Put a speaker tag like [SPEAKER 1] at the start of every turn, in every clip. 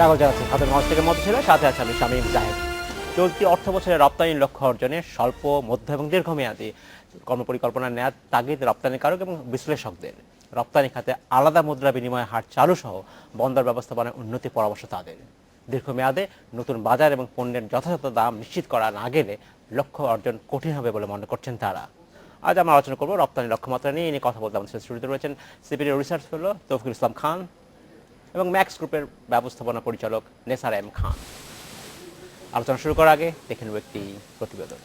[SPEAKER 1] স্বাগত জানাচ্ছি খাতুন মঞ্চ থেকে মধ্য ছিল, সাথে আছে আমি শামীম জাহেদ। চলতি অর্থ বছরে রপ্তানি লক্ষ্য অর্জনে স্বল্প, মধ্য এবং দীর্ঘমেয়াদী কর্মপরিকল্পনা নেওয়ার তাগিদ রপ্তানিকারক এবং বিশ্লেষকদের। রপ্তানি খাতে আলাদা মুদ্রা বিনিময় হার চালু সহ বন্দর ব্যবস্থাপনায় উন্নতি পরামর্শ তাদের। দীর্ঘমেয়াদে নতুন বাজার এবং পণ্যের যথাযথ দাম নিশ্চিত করা না গেলে লক্ষ্য অর্জন কঠিন হবে বলে মনে করছেন তারা। আজ আমরা আলোচনা করব রপ্তানি লক্ষ্যমাত্রা নিয়ে কথা বলতে আমাদের স্টুডিওতে রয়েছেন CPD research fellow Taufiqul Islam Khan এবং ম্যাক্স গ্রুপের ব্যবস্থাপনা পরিচালক নেসার এম খান। আলোচনা শুরু করার আগে দেখে নেব একটি প্রতিবেদন।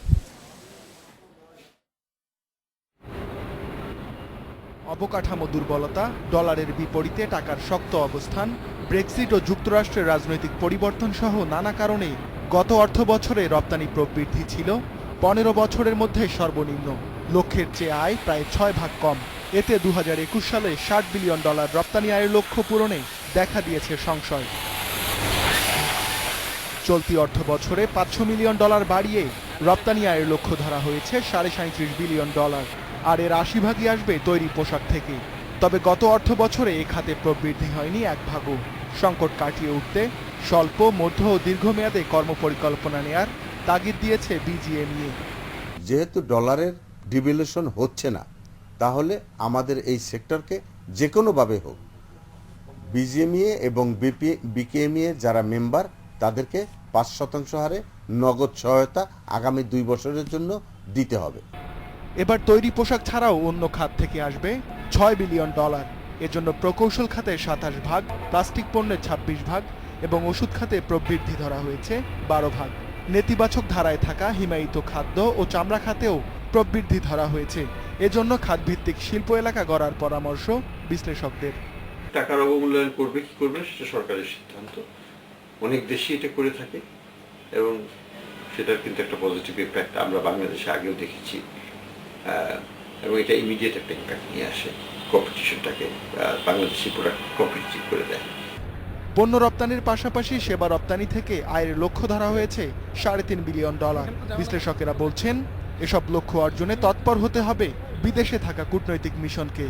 [SPEAKER 2] অবকাঠামো দুর্বলতা, ডলারের বিপরীতে টাকার শক্ত অবস্থান, ব্রেক্সিট ও যুক্তরাষ্ট্রের রাজনৈতিক পরিবর্তন সহ নানা কারণে গত অর্থ বছরে রপ্তানি প্রবৃদ্ধি ছিল 15 বছরের মধ্যে সর্বনিম্ন। লক্ষ্যের চেয়ে আয় প্রায় 6 ভাগ কম। এতে 2021 সালে $60 বিলিয়ন রপ্তানি আয়ের লক্ষ্য পূরণে দেখা দিয়েছে সংশয়। চলতি অর্থ বছরে $500 মিলিয়ন বাড়িয়ে রপ্তানি আয়ের লক্ষ্য ধরা হয়েছে $37.5 বিলিয়ন, আর এর 80 ভাগই আসবে তৈরি পোশাক থেকে। তবে গত অর্থ বছরে এ খাতে প্রবৃদ্ধি হয়নি এক ভাগও। সংকট কাটিয়ে উঠতে স্বল্প, মধ্য ও দীর্ঘমেয়াদে কর্মপরিকল্পনা নেয়ার তাগিদ দিয়েছে বিজিএমইএ।
[SPEAKER 3] যেহেতু ডলারের ডিভ্যালুয়েশন হচ্ছে না, তাহলে আমাদের এই সেক্টরকে যে কোনোভাবে হোক বিজিএমইএ এবং বিকেএমইএ যারা মেম্বার তাদেরকে 5% হারে নগদ সহায়তা আগামী 2 বছরের জন্য দিতে হবে।
[SPEAKER 2] এবার তৈরি পোশাক ছাড়াও অন্য খাত থেকে আসবে $6 বিলিয়ন। এজন্য প্রকৌশল খাতে 27 ভাগ, প্লাস্টিক পণ্যে 26 ভাগ এবং ওষুধ খাতে প্রবৃদ্ধি ধরা হয়েছে 12 ভাগ। নেতিবাচক ধারায় থাকা হিমায়িত খাদ্য ও চামড়া খাতেও প্রবৃদ্ধি ধরা হয়েছে। এজন্য খাতভিত্তিক শিল্প এলাকা গড়ার পরামর্শ বিশ্লেষকদের।
[SPEAKER 4] টাকার অবমূল্যায়ন করবে কি করবে সেটা সরকারের সিদ্ধান্ত। অনেক দেশই এটা করে থাকে এবং সেটার কিন্তু একটা পজিটিভ ইম্প্যাক্ট আমরা বাংলাদেশে আগেও দেখেছি, এবং এটা ইমিডিয়েট একটা ইম্প্যাক্ট নিয়ে আসে, কম্পিটিশনটাকে বাংলাদেশি প্রোডাক্ট কম্পিটিটিভ করে দেয়।
[SPEAKER 2] পণ্য রপ্তানির পাশাপাশি সেবা রপ্তানি থেকে আয়ের লক্ষ্য ধরা হয়েছে $3.5 বিলিয়ন। বিশ্লেষকেরা বলছেন এসব লক্ষ্য অর্জনে তৎপর হতে হবে বিদেশে থাকা কূটনৈতিক মিশনকে।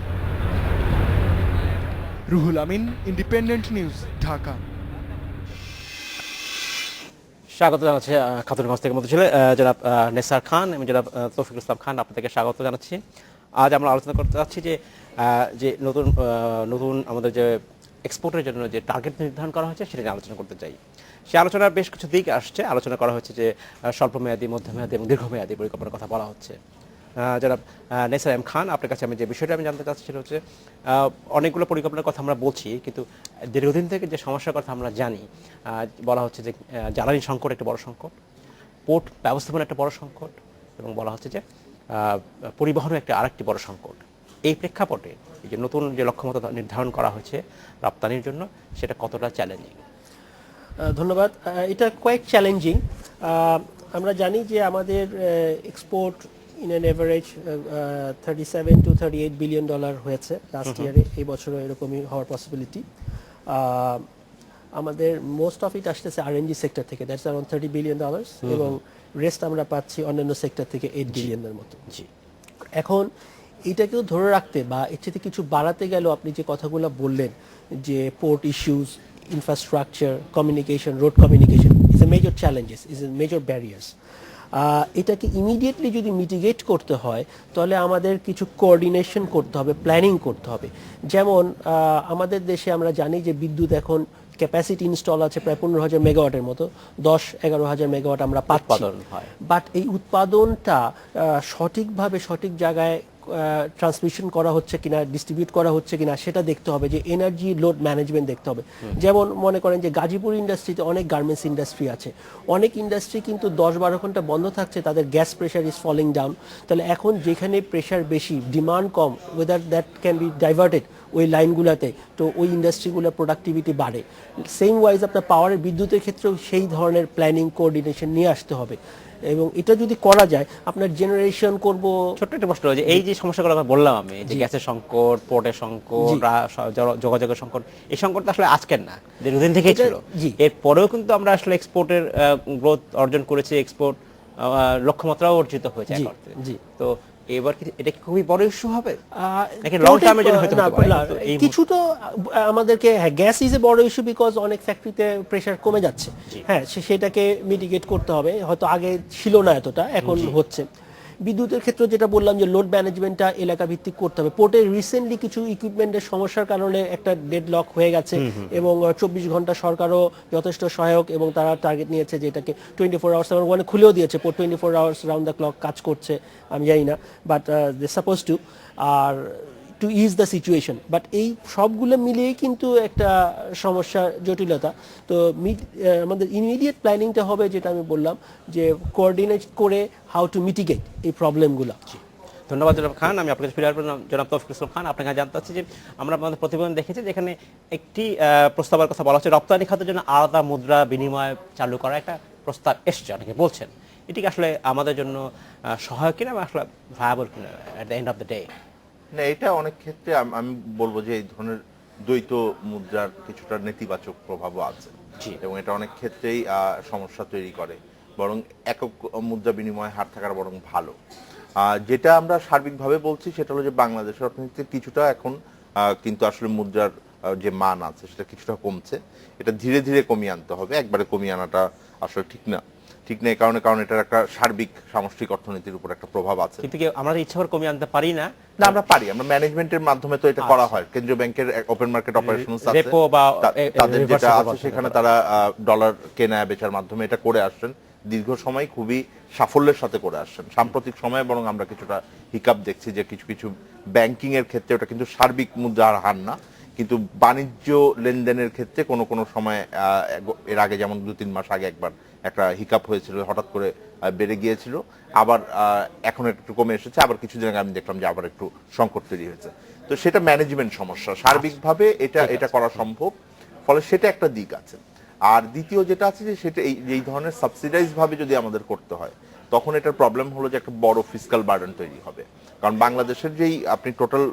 [SPEAKER 2] Ruhul Amin, independent news, Dhaka.
[SPEAKER 1] স্বাগত জানাচ্ছি খাতুন মঞ্চ থেকে মধ্য ছিল জনাব নেসার খান এবং জনাব তৌফিকুল ইসলাম খান, আপনাদেরকে স্বাগত জানাচ্ছি। আজ আমরা আলোচনা করতে যাচ্ছি যে নতুন আমাদের যে এক্সপোর্টের জন্য যে টার্গেট নির্ধারণ করা হয়েছে সেটা নিয়ে আলোচনা করতে চাই। সে আলোচনার বেশ কিছু দিক আসছে। আলোচনা করা হচ্ছে যে স্বল্পমেয়াদী, মধ্যমেয়াদী এবং দীর্ঘমেয়াদী পরিকল্পনার কথা বলা হচ্ছে। জনাব নেসার এম খান, আপনার কাছে আমি যে বিষয়টা জানতে চাচ্ছি সেটা হচ্ছে অনেকগুলো পরিকল্পনার কথা আমরা বলছি, কিন্তু দীর্ঘদিন থেকে যে সমস্যার কথা আমরা জানি, বলা হচ্ছে যে জ্বালানি সংকট একটা বড় সংকট, পোর্ট ব্যবস্থাপনা একটা বড় সংকট, এবং বলা হচ্ছে যে পরিবহনও একটা আরেকটি বড় সংকট। এই প্রেক্ষাপটে এই যে নতুন যে লক্ষ্যমাত্রা নির্ধারণ করা হয়েছে রপ্তানির জন্য, সেটা কতটা চ্যালেঞ্জিং?
[SPEAKER 5] ধন্যবাদ। এটা কোয়াইট চ্যালেঞ্জিং। আমরা জানি যে আমাদের export in an average $37 to $38 billion হয়েছে লাস্ট ইয়ারে। এই বছরও এরকমই হওয়ার পসিবিলিটি। আমাদের মোস্ট অফ ইট আসতেছে আরএনজি সেক্টর থেকে, দ্যাটস অ্যারাউন্ড $30 বিলিয়ন, এবং রেস্ট আমরা পাচ্ছি অন্যান্য সেক্টর থেকে 8 বিলিয়নের মতো। জি, এখন এটাকেও ধরে রাখতে বা এর থেকে কিছু বাড়াতে গেলেও আপনি যে কথাগুলো বললেন যে port issues, infrastructure, communication, road communication is a major challenges, is a major barriers. এটাকে ইমিডিয়েটলি যদি মিটিগেট করতে হয় তাহলে আমাদের কিছু কোঅর্ডিনেশন করতে হবে, প্ল্যানিং করতে হবে। যেমন আমাদের দেশে আমরা জানি যে বিদ্যুৎ এখন ক্যাপাসিটি ইনস্টল আছে প্রায় 15,000 মেগাওয়াটের মতো, 10-11,000 মেগাওয়াট আমরা পাচ্ছি। বাট এই উৎপাদনটা সঠিকভাবে সঠিক জায়গায় ট্রান্সমিশন করা হচ্ছে কিনা, ডিস্ট্রিবিউট করা হচ্ছে কিনা সেটা দেখতে হবে। যে এনার্জি লোড ম্যানেজমেন্ট দেখতে হবে। যেমন মনে করেন যে গাজীপুর ইন্ডাস্ট্রিতে অনেক গার্মেন্টস ইন্ডাস্ট্রি আছে, অনেক ইন্ডাস্ট্রি কিন্তু 10-12 ঘন্টা বন্ধ থাকছে, তাদের gas pressure is falling down. তাহলে এখন যেখানে প্রেশার বেশি, ডিমান্ড কম, whether that can be diverted ওই লাইনগুলোতে, তো ওই ইন্ডাস্ট্রিগুলোর প্রোডাক্টিভিটি বাড়ে। সেম ওয়াইজ আপনার পাওয়ারের, বিদ্যুতের ক্ষেত্রেও সেই ধরনের প্ল্যানিং, কোঅর্ডিনেশন নিয়ে আসতে হবে। এবং এটা যদি করা যায় আপনার জেনারেশন করব।
[SPEAKER 1] ছোট্ট একটা প্রশ্ন, যে এই যে সমস্যাগুলো বললাম আমি, যে গ্যাসের সংকট, পোর্টের সংকট, যোগাযোগের সংকট, এই সংকটটা আসলে আজকের না, দীর্ঘদিন থেকেই ছিল। এরপরেও কিন্তু আমরা আসলে এক্সপোর্টের গ্রোথ অর্জন করেছি, এক্সপোর্ট লক্ষ্যমাত্রাও অর্জিত হয়েছে। তো এবার কি এটা কি খুবই বড় ইস্যু হবে নাকি লং
[SPEAKER 5] Total-
[SPEAKER 1] টার্মের জন্য হয়তো
[SPEAKER 5] না,
[SPEAKER 1] হতে পারে
[SPEAKER 5] না,
[SPEAKER 1] কিন্তু এই
[SPEAKER 5] কিছু তো আমাদেরকে গ্যাস ইজ এ বড় ইস্যু বিকজ অনেক ফ্যাক্টরিতে প্রেসার কমে যাচ্ছে, হ্যাঁ সেটাকে মিটিগেট করতে হবে, হয়তো আগে ছিল না এতটা, এখন হচ্ছে। বিদ্যুতের ক্ষেত্রে যেটা বললাম যে লোড ম্যানেজমেন্টটা এলাকা ভিত্তিক করতে হবে। পোর্টে রিসেন্টলি কিছু ইকুইপমেন্টের সমস্যার কারণে একটা ডেড লক হয়ে গেছে এবং 24 ঘন্টা সরকারও যথেষ্ট সহায়ক এবং তারা টার্গেট নিয়েছে যে এটাকে 24 আওয়ার্স, আমার ওখানে খুলেও দিয়েছে port 24 hours round the clock কাজ করছে, আমি জানি না বাট দে সাপোজ টু, আর to is the situation. But এই সবগুলো মিলিয়েই কিন্তু একটা সমস্যার জটিলতা। তো আমাদের ইমিডিয়েট প্ল্যানিংটা হবে যেটা আমি বললাম, যে কোঅর্ডিনেট করে হাউ টু মিটিগেট এই প্রবলেমগুলো।
[SPEAKER 1] ধন্যবাদ জনাব খান। আমি আপনাকে ফিরে আসবো জনাব তৌফিকুল ইসলাম খান। আপনাকে জানতে চাচ্ছি যে আমরা আমাদের প্রতিবেদন দেখেছি যেখানে একটি প্রস্তাবের কথা বলা হচ্ছে রপ্তানি খাতের জন্য আলাদা মুদ্রা বিনিময় চালু করা একটা প্রস্তাব এসছে, অনেকে বলছেন এটি কি আসলে আমাদের জন্য সহায়ক কিনা বা আসলে ভায়াবল কিনা at the end of the day?
[SPEAKER 6] না, এটা অনেক ক্ষেত্রে আমি বলবো যে এই ধরনের দ্বৈত মুদ্রার কিছুটা নেতিবাচক প্রভাবও আছে এবং এটা অনেক ক্ষেত্রেই সমস্যা তৈরি করে, বরং একক মুদ্রা বিনিময় হার থাকার বরং ভালো। যেটা আমরা সার্বিকভাবে বলছি সেটা হলো যে বাংলাদেশের অর্থনীতিতে কিছুটা এখন কিন্তু আসলে মুদ্রার যে মান আছে সেটা কিছুটা কমছে, এটা ধীরে ধীরে কমিয়ে আনতে হবে, একবারে কমিয়ে আনাটা আসলে ঠিক না এই কারণে এটার একটা সার্বিক সামষ্টিক অর্থনীতির উপর একটা প্রভাব আছে।
[SPEAKER 1] কিন্তু কি আমরা ইচ্ছা করে কমিয়ে আনতে পারি না?
[SPEAKER 6] না, আমরা পারি, আমরা ম্যানেজমেন্টের মাধ্যমে তো এটা করা হয়। কেন্দ্রীয় ব্যাংকের ওপেন মার্কেট অপারেশনস আছে,
[SPEAKER 1] রেপো বা
[SPEAKER 6] তাদের যেটা আছে সেখানে তারা ডলার কেনা বেচার মাধ্যমে এটা করে আসছেন, দীর্ঘ সময় খুবই সাফল্যের সাথে করে আসছেন। সাম্প্রতিক সময়ে বরং আমরা কিছুটা হিকাপ দেখছি যে কিছু কিছু ব্যাংকিং এর ক্ষেত্রে ওটা কিন্তু সার্বিক মুদ্রার হার না, কিন্তু বাণিজ্য লেনদেনের ক্ষেত্রে কোনো সময় এর আগে যেমন 2-3 মাস আগে একবার একটা হিকাপ হয়েছিল, হঠাৎ করে বেড়ে গিয়েছিল, আবার এখন একটু কমে এসেছে, আবার কিছুদিন আগে আমি দেখলাম যে আবার একটু সংকট তৈরি হয়েছে। তো সেটা ম্যানেজমেন্ট সমস্যা, সার্বিকভাবে এটা করা সম্ভব, ফলে সেটা একটা দিক আছে। আর দ্বিতীয় যেটা আছে যে সেটা এই ধরনের সাবসিডাইজ ভাবে যদি আমাদের করতে হয় তখন এটার প্রবলেম হলো যে একটা বড় ফিসকাল বার্ডেন তৈরি হবে। কারণ বাংলাদেশের যেই আপনি টোটাল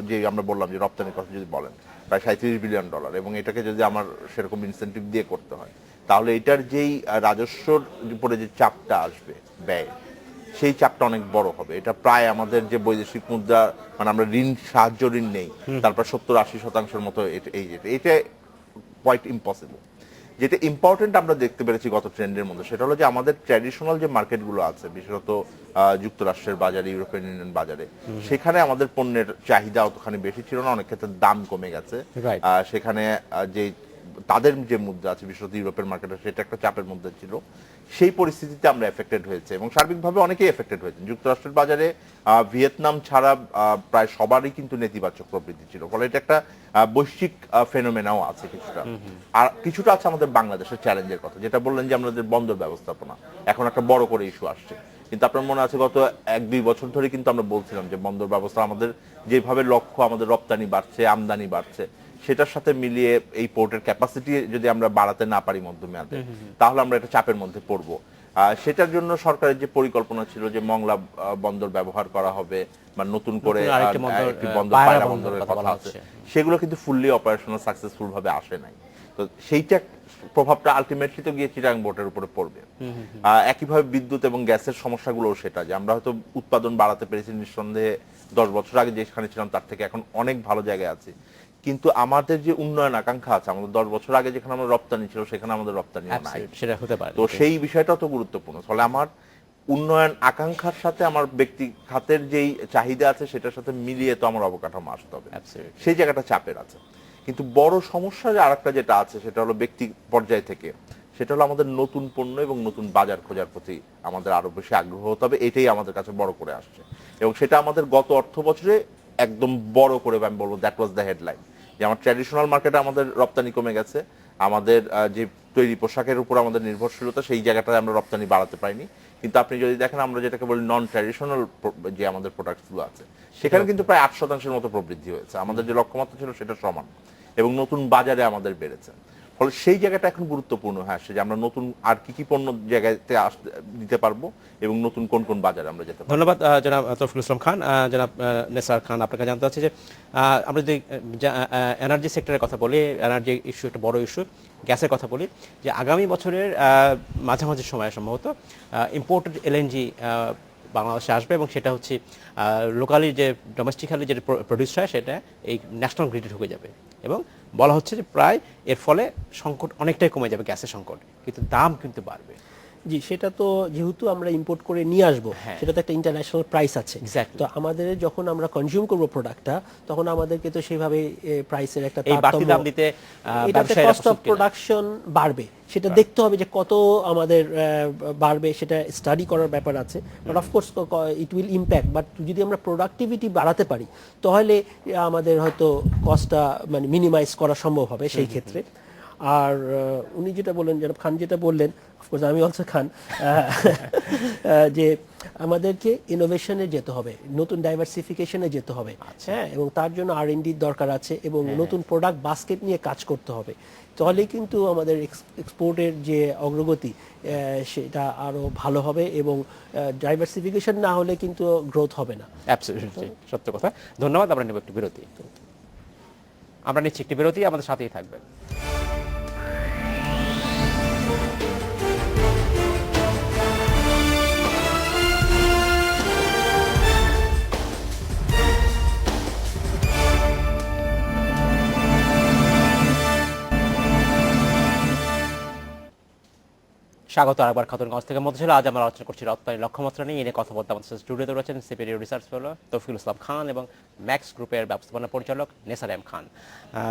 [SPEAKER 6] যে আমরা বললাম যে রপ্তানির কথা যদি বলেন প্রায় $37 বিলিয়ন, এবং এটাকে যদি আমার সেরকম ইনসেন্টিভ দিয়ে করতে হয় তাহলে এটার যেই রাজস্বর উপরে যে চাপটা আসবে ব্যয়, সেই চাপটা অনেক বড় হবে। এটা প্রায় আমাদের যে বৈদেশিক মুদ্রা মানে আমরা সাহায্য ঋণ নেই তারপর 70-80% মতো এটা কোয়াইট ইম্পসিবল। যেটা ইম্পর্টেন্ট আমরা দেখতে পেরেছি গত ট্রেন্ডের মধ্যে সেটা হলো যে আমাদের ট্র্যাডিশনাল যে মার্কেটগুলো আছে, বিশেষত যুক্তরাষ্ট্রের বাজারে, ইউরোপিয়ান ইউনিয়ন বাজারে, সেখানে আমাদের পণ্যের চাহিদা অতখানি বেশি ছিল না, অনেক ক্ষেত্রে দাম কমে গেছে। সেখানে যে তাদের যে মুদ্রা আছে বিশেষত ইউরোপের মার্কেটে সেটা একটা চাপের মধ্যে ছিল, সেই পরিস্থিতিতে আমরা এফেক্টেড হয়েছে এবং সার্বিকভাবে অনেকেই এফেক্টেড হয়েছে। যুক্তরাষ্ট্রের বাজারে ভিয়েতনাম ছাড়া প্রায় সবারই কিন্তু নেতিবাচক প্রবৃদ্ধি ছিল, ফলে এটা একটা বৈশ্বিক ফেনোমেনাও আছে কিছুটা। আর কিছুটা আছে আমাদের বাংলাদেশের চ্যালেঞ্জের কথা, যেটা বললেন যে আমাদের বন্দর ব্যবস্থাপনা এখন একটা বড় করে ইস্যু আসছে। কিন্তু আপনার মনে আছে গত 1-2 বছর ধরে কিন্তু আমরা বলছিলাম যে বন্দর ব্যবস্থা আমাদের যেভাবে লক্ষ্য, আমাদের রপ্তানি বাড়ছে, আমদানি বাড়ছে, সেটার সাথে মিলিয়ে এই পোর্টের ক্যাপাসিটি যদি আমরা বাড়াতে না পারি মধ্যমেয়াদে তাহলে আমরা এটা চাপের মধ্যে পড়বো। সেটার জন্য সরকারের যে পরিকল্পনা ছিল যে মংলা বন্দর ব্যবহার করা হবে বা নতুন করে একটি বন্দর, পায়রা বন্দরের কথা আছে, সেগুলো কিন্তু ফুললি অপারেশনাল সাকসেসফুল ভাবে আসে নাই। তো সেইটা প্রভাবটা আলটিমেটলি তো গিয়ে চিটাগাং বোর্ডের উপরে পড়বে। একইভাবে বিদ্যুৎ এবং গ্যাসের সমস্যাগুলো সেটা যে আমরা হয়তো উৎপাদন বাড়াতে পেরেছি নিঃসন্দেহে 10 বছর আগে যেখানে ছিলাম তার থেকে এখন অনেক ভালো জায়গায় আছে, কিন্তু আমাদের যে উন্নয়ন আকাঙ্ক্ষা আছে, আমাদের 10 বছর আগে যেখানে আমরা রপ্তানি ছিল সেখানে আমাদের রপ্তানি নাই,
[SPEAKER 1] সেটা হতে পারে।
[SPEAKER 6] তো সেই বিষয়টা তো গুরুত্বপূর্ণ। ফলে আমার উন্নয়ন আকাঙ্ক্ষার সাথে আমার ব্যক্তি খাতের যেই চাহিদা আছে সেটার সাথে মিলিয়ে তো আমার অবকাঠামো আসতে হবে, সেই জায়গাটা চাপের আছে। কিন্তু বড় সমস্যা যে আরেকটা যেটা আছে সেটা হলো ব্যক্তি পর্যায় থেকে, সেটা হলো আমাদের নতুন পণ্য এবং নতুন বাজার খোঁজার প্রতি আমাদের আরো বেশি আগ্রহ হতে হবে। এটাই আমাদের কাছে বড় করে আসছে এবং সেটা আমাদের গত অর্থ বছরে একদম বড় করে আমি বলবো দ্যাট ওয়াজ দ্য হেডলাইন, যে আমার ট্র্যাডিশনাল মার্কেটে আমাদের রপ্তানি কমে গেছে, আমাদের যে তৈরি পোশাকের উপর আমাদের নির্ভরশীলতা সেই জায়গাটায় আমরা রপ্তানি বাড়াতে পারিনি। কিন্তু আপনি যদি দেখেন আমরা যেটাকে বলি নন ট্র্যাডিশনাল যে আমাদের প্রোডাক্টসগুলো আছে সেখানে কিন্তু প্রায় 8% মতো প্রবৃদ্ধি হয়েছে, আমাদের যে লক্ষ্যমাত্রা ছিল সেটা সমান, এবং নতুন বাজারে আমাদের বেড়েছে। ফলে সেই জায়গাটা এখন গুরুত্বপূর্ণ হয়ে আসছে যে আমরা নতুন আর কি পণ্য জায়গাতে দিতে পারবো এবং নতুন কোন কোন বাজারে আমরা যেতে পারবো।
[SPEAKER 1] ধন্যবাদ জনাব তৌফিকুল ইসলাম খান। জনাব নেসার খান, আপনাকে জানতে চাচ্ছি যে আমরা যদি এনার্জি সেক্টরের কথা বলি, এনার্জি ইস্যু একটা বড় ইস্যু, গ্যাসের কথা বলি, যে আগামী বছরের মাঝামাঝি সময়ে সম্ভবত ইম্পোর্টেড এলএনজি বাংলাদেশে আসবে এবং সেটা হচ্ছে লোকালি যে ডোমেস্টিক্যালি যেটা প্রডিউস হয় সেটা এই ন্যাশনাল গ্রিডে ঢুকে যাবে এবং বলা হচ্ছে যে প্রায় এর ফলে সংকট অনেকটাই কমে যাবে, গ্যাসের সংকট, কিন্তু দাম কিন্তু বাড়বে।
[SPEAKER 5] জি, সেটা তো যেহেতু আমরা ইম্পোর্ট করে নিয়ে আসবো,
[SPEAKER 1] হ্যাঁ।
[SPEAKER 5] সেটা তো একটা ইন্টারন্যাশনাল প্রাইস আছে।
[SPEAKER 1] Exactly.
[SPEAKER 5] তো আমাদের যখন আমরা কনজিউম করব প্রোডাক্টটা, তখন আমাদেরকে তো সেইভাবে প্রাইসের একটা
[SPEAKER 1] এই বাড়তি দাম দিতে
[SPEAKER 5] এটাতে
[SPEAKER 1] ব্যবসায়ীরা
[SPEAKER 5] কস্ট অফ
[SPEAKER 1] প্রস্তুত কিনা?
[SPEAKER 5] প্রোডাকশন বাড়বে, সেটা দেখতে হবে যে কত আমাদের বাড়বে, সেটা স্টাডি করার ব্যাপার আছে। But of course it will impact, but যদি আমরা প্রোডাক্টিভিটি বাড়াতে পারি তাহলে আমাদের হয়তো কস্টটা মানে মিনিমাইজ করা সম্ভব হবে সেই ক্ষেত্রে। আর উনি যেটা বললেন, জনাব খান যেটা বললেন, অফকোর্স আমি অলসো খান, যে আমাদেরকে ইনোভেশনে যেতে হবে, নতুন ডাইভার্সিফিকেশনে যেতে হবে, হ্যাঁ, এবং তার জন্য R&D দরকার আছে এবং নতুন প্রোডাক্ট বাস্কেট নিয়ে কাজ করতে হবে। তাহলে কিন্তু আমাদের এক্সপোর্টের যে অগ্রগতি সেটা আরো ভালো হবে এবং ডাইভার্সিফিকেশন না হলে কিন্তু গ্রোথ হবে না।
[SPEAKER 1] অ্যাবসলিউটলি সত্য কথা। ধন্যবাদ। আমরা নেব একটি বিরতি। আমরা নিচ্ছি একটি বিরতি, আমাদের সাথেই থাকবেন। স্বাগত আরেকবার খাতুনগঞ্জ থেকে মধ্যে ছিল। আজ আমরা আলোচনা করছি রপ্তানি লক্ষ্যমাত্রা নিয়ে। এনে কথা বলতে আমাদের সাথে স্টুডিওতে রয়েছেন CPD research fellow Taufiqul Islam Khan এবং ম্যাক্স গ্রুপের ব্যবস্থাপনা পরিচালক নেসার এম খান।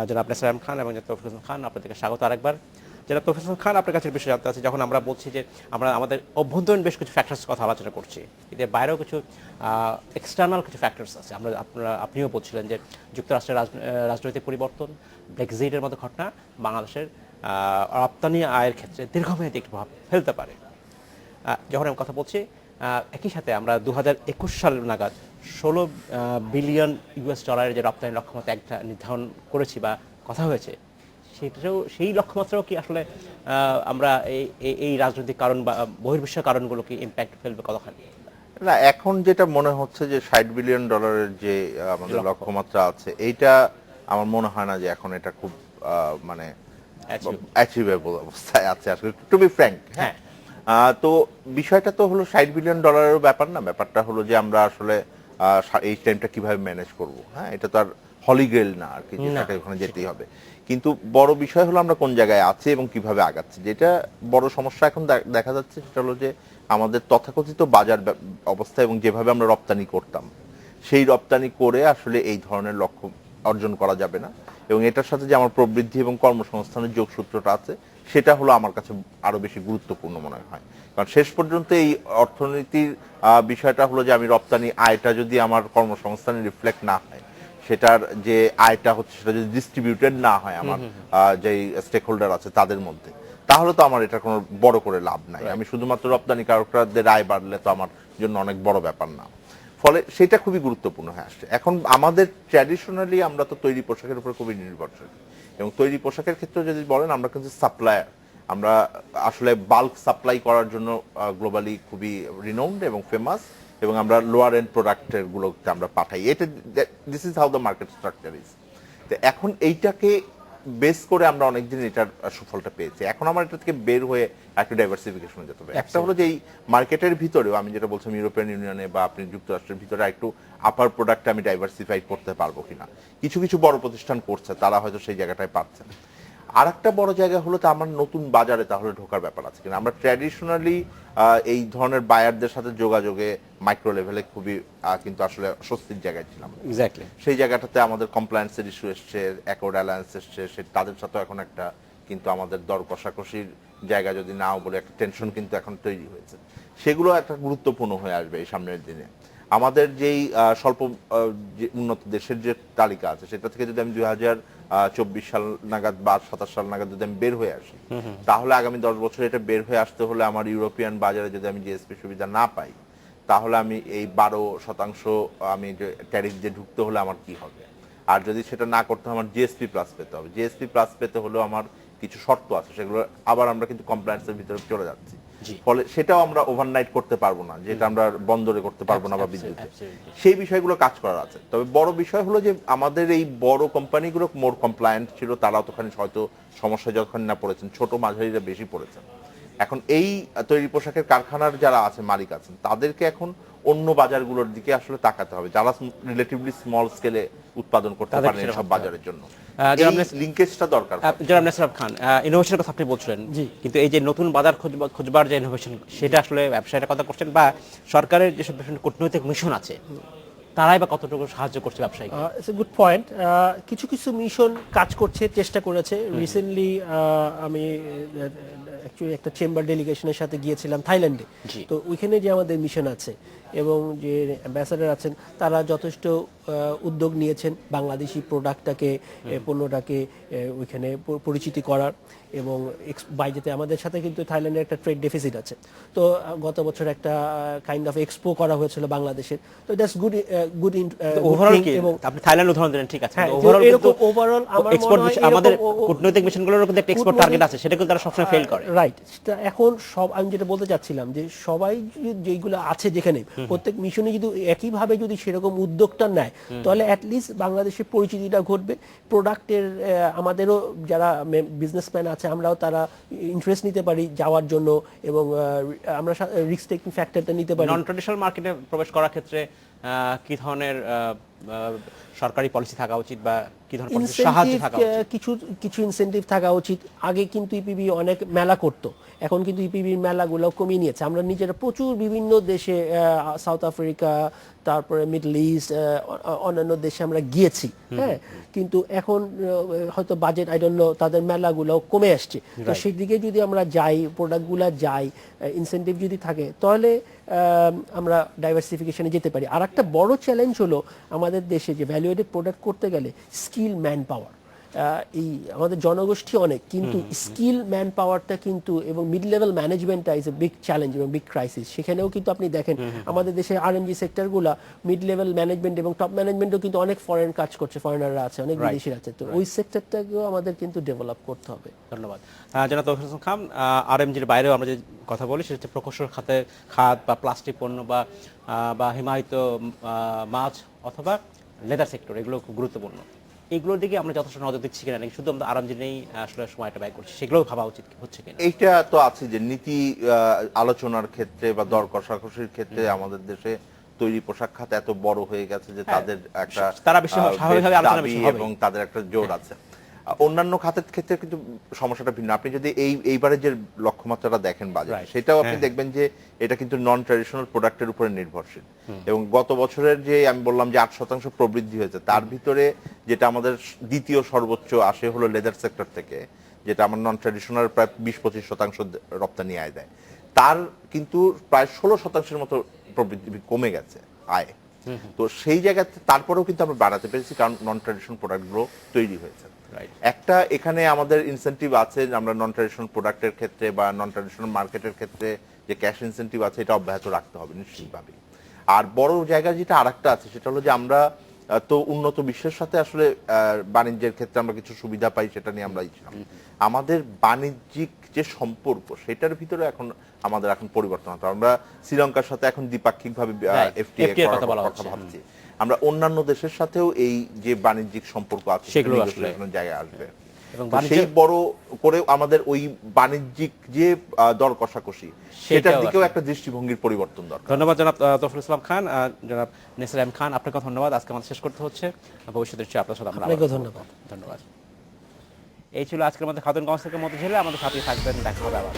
[SPEAKER 1] জনাব নেসার এম খান এবং তৌফিকুল ইসলাম খান, আপনাদেরকে স্বাগত আরেকবার। জনাব তৌফিকুল ইসলাম খান, আপনার কাছে বিষয় জানতে আছে, যখন আমরা বলছি যে আমরা আমাদের অভ্যন্তরীণ বেশ কিছু ফ্যাক্টরস কথা আলোচনা করছি, এদের বাইরেও কিছু এক্সটার্নাল কিছু ফ্যাক্টরস আছে। আপনিও বলছিলেন যে যুক্তরাষ্ট্রের রাজনৈতিক পরিবর্তন, ব্রেক্সিটের মতো ঘটনা বাংলাদেশের রপ্তানি আয়ের ক্ষেত্রে দীর্ঘমেয়াদী একটি প্রভাব ফেলতে পারে। যখন আমি কথা বলছি, একই সাথে আমরা 2021 সাল নাগাদ 16 বিলিয়ন US ডলারের যে রপ্তানি লক্ষ্যমাত্রা একটা নির্ধারণ করেছি বা কথা হয়েছে, সেটাও সেই লক্ষ্যমাত্রাও কি আসলে আমরা এই রাজনৈতিক কারণ বা বহির্বিশ্ব কারণগুলো কি ইম্প্যাক্ট ফেলবে কতখানি?
[SPEAKER 6] না, এখন যেটা মনে হচ্ছে যে $60 বিলিয়ন যে আমাদের লক্ষ্যমাত্রা আছে, এইটা আমার মনে হয় না যে এখন এটা খুব মানে অ্যাচিভেবল অবস্থায় আছে আসলে, টু বি ফ্র্যাঙ্ক।
[SPEAKER 1] হ্যাঁ,
[SPEAKER 6] তো বিষয়টা তো হলো $60 বিলিয়ন ব্যাপার না, ব্যাপারটা হলো যে আমরা আসলে এই টাইমটা কিভাবে ম্যানেজ করব। হ্যাঁ, এটা তো আর হলিগ্রেল না আর কি, যেটাকে ওখানে যেতেই হবে। কিন্তু বড় বিষয় হলো আমরা কোন জায়গায় আছি এবং কিভাবে আগাচ্ছি। যেটা বড় সমস্যা এখন দেখা যাচ্ছে সেটা হলো যে আমাদের তথাকথিত বাজার অবস্থা এবং যেভাবে আমরা রপ্তানি করতাম, সেই রপ্তানি করে আসলে এই ধরনের লক্ষ্য অর্জন করা যাবে না। এবং এটার সাথে যে আমার প্রবৃদ্ধি এবং কর্মসংস্থানের যোগসূত্রটা আছে, সেটা হলো আমার কাছে আরো বেশি গুরুত্বপূর্ণ মনে হয়। কারণ শেষ পর্যন্ত এই অর্থনীতির বিষয়টা হলো যে আমি রপ্তানি আয়টা যদি আমার কর্মসংস্থানে রিফ্লেক্ট না হয়, সেটার যে আয়টা হচ্ছে সেটা যদি ডিস্ট্রিবিউটেড না হয় আমার যেই স্টেক হোল্ডার আছে তাদের মধ্যে, তাহলে তো আমার এটা কোনো বড় করে লাভ নাই। আমি শুধুমাত্র রপ্তানিকারকদের আয় বাড়লে তো আমার জন্য অনেক বড় ব্যাপার না। ফলে সেটা খুবই গুরুত্বপূর্ণ হয়ে আসছে। এখন আমাদের ট্র্যাডিশনালি আমরা তো তৈরি পোশাকের উপর খুবই নির্ভরশীল, এবং তৈরি পোশাকের ক্ষেত্রে যদি বলেন, আমরা কিন্তু সাপ্লায়ার, আমরা আসলে বাল্ক সাপ্লাই করার জন্য গ্লোবালি খুবই রিনাউন্ড এবং ফেমাস, এবং আমরা লোয়ার এন্ড প্রোডাক্টের গুলোকে আমরা পাঠাই। এটা this is how the market structure is. তো এখন এইটাকে বেস করে আমরা অনেকদিন এটার সুফলটা পেয়েছি। এখন আমার এটা থেকে বের হয়ে একটা ডাইভার্সিফিকেশনে যেতে হবে। একটা হলো যে এই মার্কেটের ভিতরেও আমি যেটা বলছিলাম, ইউরোপিয়ান ইউনিয়নে বা আপনি যুক্তরাষ্ট্রের ভিতরে একটু আপার প্রোডাক্টে আমি ডাইভার্সিফাই করতে পারবো কিনা। কিছু কিছু বড় প্রতিষ্ঠান করছে, তারা হয়তো সেই জায়গাটায় পাচ্ছে। আর একটা বড় জায়গা হলো তো আমার নতুন বাজারে তাহলে ঢোকার ব্যাপার আছে কিনা। আমরা ট্র্যাডিশনালি এই ধরনের বায়ারদের সাথে যোগাযোগে মাইক্রো লেভেলে খুবই কিন্তু আসলে স্বস্তির জায়গায় ছিলাম।
[SPEAKER 1] এক্স্যাক্টলি।
[SPEAKER 6] সেই জায়গাটাতে আমাদের কমপ্লায়েন্সের ইস্যু এসছে, অ্যাকর্ড অ্যালায়েন্স এসছে, তাদের সাথেও এখন একটা কিন্তু আমাদের দর কষাকষির জায়গা যদি নাও বলে একটা টেনশন কিন্তু এখন তৈরি হয়েছে। সেগুলো একটা গুরুত্বপূর্ণ হয়ে আসবে এই সামনের দিনে। আমাদের যেই স্বল্প উন্নত দেশের যে তালিকা আছে, সেটা থেকে যদি আমি 2024 সাল নাগাদ বা 27 সাল নাগাদ যদি আমি বের হয়ে আসি, তাহলে আগামী 10 বছর এটা বের হয়ে আসতে হলে আমার ইউরোপিয়ান বাজারে যদি আমি জিএসপি সুবিধা না পাই, তাহলে আমি এই 12% আমি যে ট্যারিফ যে ঢুকতে হলে আমার কি হবে। আর যদি সেটা না করতে আমার জিএসপি প্লাস পেতে হবে। জিএসপি প্লাস পেতে হলেও আমার কিছু শর্ত আছে, সেগুলো আবার আমরা কিন্তু কমপ্লায়েন্সের ভিতরে চলে যাচ্ছি। ফলে সেটাও আমরা ওভারনাইট করতে পারবো না, যেটা আমরা বন্দরে করতে পারবো না বা বিদ্যুতে। সেই বিষয়গুলো কাজ করার আছে। তবে বড় বিষয় হলো যে আমাদের এই বড় কোম্পানিগুলো মোর কমপ্লায়েন্ট ছিল, তারাও তখন হয়তো সমস্যা যখন না পড়েছেন, ছোট মাঝারিরা বেশি পড়েছেন। এখন এই তৈরি পোশাকের কারখানার যারা আছে, মালিক আছেন, তাদেরকে এখন অন্য বাজারগুলোর দিকে আসলে তাকাতে হবে, যারা রিলেটিভলি স্মল স্কেলে উৎপাদন করতে
[SPEAKER 1] তাদের
[SPEAKER 6] পারেন
[SPEAKER 1] সেটা
[SPEAKER 6] সব
[SPEAKER 1] ভাবতে
[SPEAKER 6] বাজারের জন্য।
[SPEAKER 1] যেটা
[SPEAKER 6] এই লিঙ্কেজটা দরকার।
[SPEAKER 1] জনাব নেসার খান, ইনোভেশনের কথা আপনি বলছিলেন,
[SPEAKER 5] জি।
[SPEAKER 1] কিন্তু এই যে নতুন বাজার খুঁজবার যে ইনোভেশন, সেটা আসলে ব্যবসায়ীরা কথা করছেন, বা সরকারের যেসব বিভিন্ন কূটনৈতিক মিশন আছে তারাই বা কতটুকু সাহায্য করছে ব্যবসায়ী?
[SPEAKER 5] It's a good point. কিছু কিছু মিশন কাজ করছে, চেষ্টা করেছে। রিসেন্টলি আমি অ্যাকচুয়ালি একটা চেম্বার ডেলিগেশনের সাথে গিয়েছিলাম থাইল্যান্ডে।
[SPEAKER 1] জি।
[SPEAKER 5] তো ওইখানে যে আমাদের মিশন আছে এবং যে অ্যাম্বাসাডার আছেন, তারা যথেষ্ট উদ্যোগ নিয়েছেন বাংলাদেশি প্রোডাক্টটাকে, পণ্যটাকে ওইখানে পরিচিতি করার, এবং বাইরেতে আমাদের সাথে কিন্তু থাইল্যান্ডের একটা ট্রেড ডেফিসিট আছে। তো গত বছর একটা কাইন্ড অফ এক্সপো করা হয়েছিল বাংলাদেশের। তো দ্যাটস গুড
[SPEAKER 1] ওভারঅল কি আপনি থাইল্যান্ড উদাহরণ দিলেন, ঠিক আছে,
[SPEAKER 5] হ্যাঁ,
[SPEAKER 1] ওভারঅল
[SPEAKER 5] এরকম overall আমার
[SPEAKER 1] এক্সপোর্ট,
[SPEAKER 5] মনে হয়
[SPEAKER 1] আমাদের
[SPEAKER 5] এরকম
[SPEAKER 1] কূটনৈতিক মিশনগুলোর কিন্তু একটা এক্সপোর্ট টার্গেট আছে, সেটা কিন্তু তারা সবসময় ফেল করে।
[SPEAKER 5] রাইট। এখন সব, আমি যেটা বলতে চাচ্ছিলাম যে সবাই যেগুলো আছে যেখানে, প্রত্যেক মিশনে যদি একইভাবে যদি সেরকম উদ্যোগটা নেয়, তাহলে অ্যাটলিস্ট বাংলাদেশের পরিচিতিটা ঘটবে। প্রোডাক্টের আমাদেরও যারা বিজনেসম্যান আছে, আমরাও তারা ইন্টারেস্ট নিতে পারি যাওয়ার জন্য, এবং আমরা রিস্ক টেকিং ফ্যাক্টরটা নিতে পারি।
[SPEAKER 1] নন ট্র্যাডিশনাল মার্কেটে প্রবেশ করার ক্ষেত্রে কি ধরনের সরকারি পলিসি থাকা উচিত, বা কি ধরনের policy সাহায্য থাকা উচিত?
[SPEAKER 5] কিছু ইনসেনটিভ থাকা উচিত। আগে কিন্তু ইপিবি অনেক মেলা করতো, এখন কিন্তু ইপিবির মেলাগুলো কমিয়ে নিয়েছে। আমরা নিজেরা প্রচুর বিভিন্ন দেশে, সাউথ আফ্রিকা, তারপরে মিডল ইস্ট, অন্যান্য দেশে আমরা গিয়েছি, হ্যাঁ, কিন্তু এখন হয়তো বাজেট, আই ডোন্ট নো, তাদের মেলাগুলো কমে আসছে। তো সেই দিকে যদি আমরা যাই, প্রোডাক্টগুলো যাই, ইনসেনটিভ যদি থাকে, তাহলে আমরা ডাইভার্সিফিকেশনে যেতে পারি। আর একটা বড় চ্যালেঞ্জ হলো আমাদের দেশে যে ভ্যালু এডেড প্রোডাক্ট করতে গেলে স্কিল ম্যান পাওয়ার। এই আমাদের জনগোষ্ঠী অনেক, কিন্তু স্কিল ম্যান পাওয়ারটা কিন্তু, এবং মিড লেভেল ম্যানেজমেন্টটা ইজ এ বিগ চ্যালেঞ্জ এবং বিগ ক্রাইসিস। সেখানেও কিন্তু আপনি দেখেন আমাদের দেশে আরএমজি সেক্টরগুলো, মিড লেভেল ম্যানেজমেন্ট এবং টপ ম্যানেজমেন্টও কিন্তু অনেক ফরেন কাজ করছে, ফরেনাররা আছে, অনেক বিদেশিরা আছে। তো ওই সেক্টরটাকেও আমাদের কিন্তু ডেভেলপ করতে হবে।
[SPEAKER 1] ধন্যবাদ। জনাব তৌফিকুল ইসলাম খান, আরএমজির বাইরেও আমরা যে কথা বলি, সেটা হচ্ছে প্রকৌশল খাত বা প্লাস্টিক পণ্য বা হিমায়িত মাছ অথবা লেদার সেক্টর, এগুলো খুব গুরুত্বপূর্ণ। এগুলোর দিকে আমরা যথেষ্ট নজর দিচ্ছি কিনা, নাকি শুধু আমরা আরএমজি নেই আসলে সময়টা ব্যয় করছি, সেগুলোও ভাবা উচিত হচ্ছে কিনা?
[SPEAKER 6] এইটা তো আছে যে নীতি আলোচনার ক্ষেত্রে বা দর কষাকষির ক্ষেত্রে আমাদের দেশে তৈরি পোশাক খাত এত বড় হয়ে গেছে যে তাদের একটা
[SPEAKER 1] তারা বেশি স্বাভাবিকভাবে আলোচনা বেশি হবে
[SPEAKER 6] এবং তাদের একটা জোর আছে। অন্যান্য খাতের ক্ষেত্রে কিন্তু সমস্যাটা ভিন্ন। আপনি যদি এইবারে যে লক্ষ্যমাত্রাটা দেখেন বাজারে, সেটাও আপনি দেখবেন যে এটা কিন্তু নন ট্র্যাডিশনাল প্রোডাক্টের উপরে নির্ভরশীল। এবং গত বছরের যে আমি বললাম যে 8% প্রবৃদ্ধি হয়েছে, তার ভিতরে যেটা আমাদের দ্বিতীয় সর্বোচ্চ আসে হলো লেদার সেক্টর থেকে, যেটা আমার নন ট্র্যাডিশনাল প্রায় 20-25% রপ্তানি আয় দেয়। তার কিন্তু প্রায় 16% মতো প্রবৃদ্ধি কমে গেছে আয়। তো সেই জায়গাতে তারপরেও কিন্তু আমরা বাড়াতে পেরেছি, কারণ নন ট্র্যাডিশনাল প্রোডাক্টগুলো তৈরি হয়েছে। একটা এখানে আমাদের ইনসেনটিভ আছে, আমরা নন ট্র্যাডিশনাল প্রোডাক্টের ক্ষেত্রে বা নন ট্র্যাডিশনাল মার্কেটের ক্ষেত্রে যে ক্যাশ ইনসেনটিভ আছে, এটা অব্যাহত রাখতে হবে নিশ্চিতভাবে। আর বড় জায়গা যেটা আরেকটা আছে, সেটা হলো যে আমরা তো উন্নত বিশ্বের সাথে আসলে বাণিজ্যের ক্ষেত্রে আমরা কিছু সুবিধা পাই, সেটা নিয়ে আমরা আমাদের বাণিজ্যিক যে সম্পর্ক, সেটার ভিতরে আমাদের এখন পরিবর্তন হতে। আমরা শ্রীলঙ্কার সাথে এখন দ্বিপাক্ষিকভাবে এফটিএ কথা ভাবছি। আমরা অন্যান্য দেশের সাথেও এই যে বাণিজ্যিক সম্পর্ক আছে সেগুলো আসলে জায়গায় আসবে, এবং সেই বড় করে আমাদের ওই বাণিজ্যিক যে দর কষাকষি, সেটার দিকেও একটা দৃষ্টিভঙ্গির পরিবর্তন দরকার।
[SPEAKER 1] ধন্যবাদ জনাব তৌফিকুল ইসলাম খান, জনাব নেসার এম খান, আপনাকে ধন্যবাদ। আজকে আমাদের শেষ করতে হচ্ছে, ভবিষ্যতে আপনার সাথে আমরা
[SPEAKER 5] ধন্যবাদ।
[SPEAKER 1] ধন্যবাদ। এই ছিল আজকের মধ্যে খাতুন কাউন্সিলের মধ্যে ছিল, আমাদের সাথে থাকবেন, দেখা হবে আবার।